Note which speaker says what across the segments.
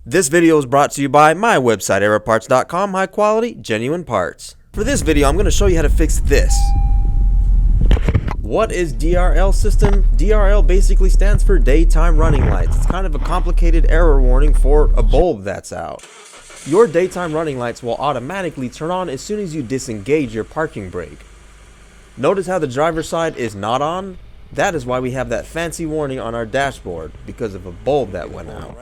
Speaker 1: This video is brought to you by my website, aeroparts.com, high quality, genuine parts. For this video, I'm going to show you how to fix this. What is DRL system? DRL basically stands for daytime running lights. It's kind of a complicated error warning for a bulb that's out. Your daytime running lights will automatically turn on as soon as you disengage your parking brake. Notice how the driver's side is not on? That is why we have that fancy warning on our dashboard, because of a bulb that went out.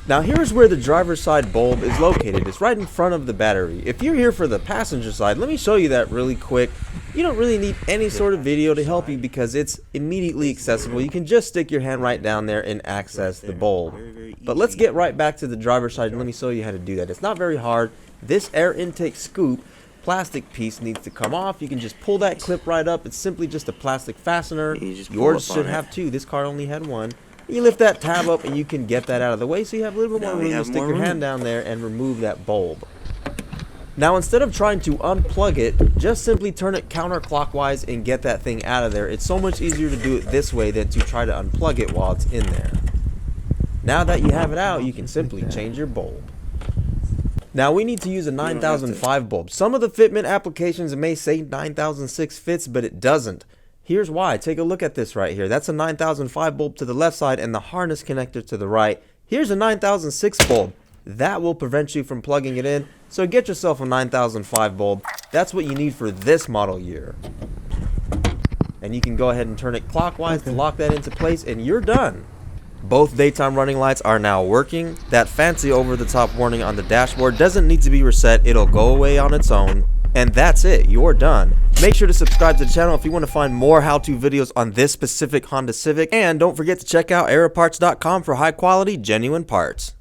Speaker 1: Now here's where the driver's side bulb is located. It's right in front of the battery. If you're here for the passenger side, let me show you that really quick. You don't really need any sort of video to help you because it's immediately accessible. You can just stick your hand right down there and access the bulb. But let's get right back to the driver's side and let me show you how to do that. It's not very hard. This air intake scoop plastic piece needs to come off. You can just pull that clip right up. It's simply just a plastic fastener. Yours should have two. This car only had one. You lift that tab up and you can get that out of the way so you have a little bit more room to stick your hand down there and remove that bulb. Now instead of trying to unplug it, just simply turn it counterclockwise and get that thing out of there. It's so much easier to do it this way than to try to unplug it while it's in there. Now that you have it out, you can simply change your bulb. Now we need to use a 9005 bulb. Some of the fitment applications may say 9006 fits, but it doesn't. Here's why. Take a look at this right here. That's a 9005 bulb to the left side and the harness connector to the right. Here's a 9006 bulb. That will prevent you from plugging it in. So get yourself a 9005 bulb. That's what you need for this model year. And you can go ahead and turn it clockwise to lock that into place and you're done. Both daytime running lights are now working. That fancy over-the-top warning on the dashboard doesn't need to be reset. It'll go away on its own. And that's it. You're done. Make sure to subscribe to the channel if you want to find more how-to videos on this specific Honda Civic. And don't forget to check out aeroparts.com for high-quality, genuine parts.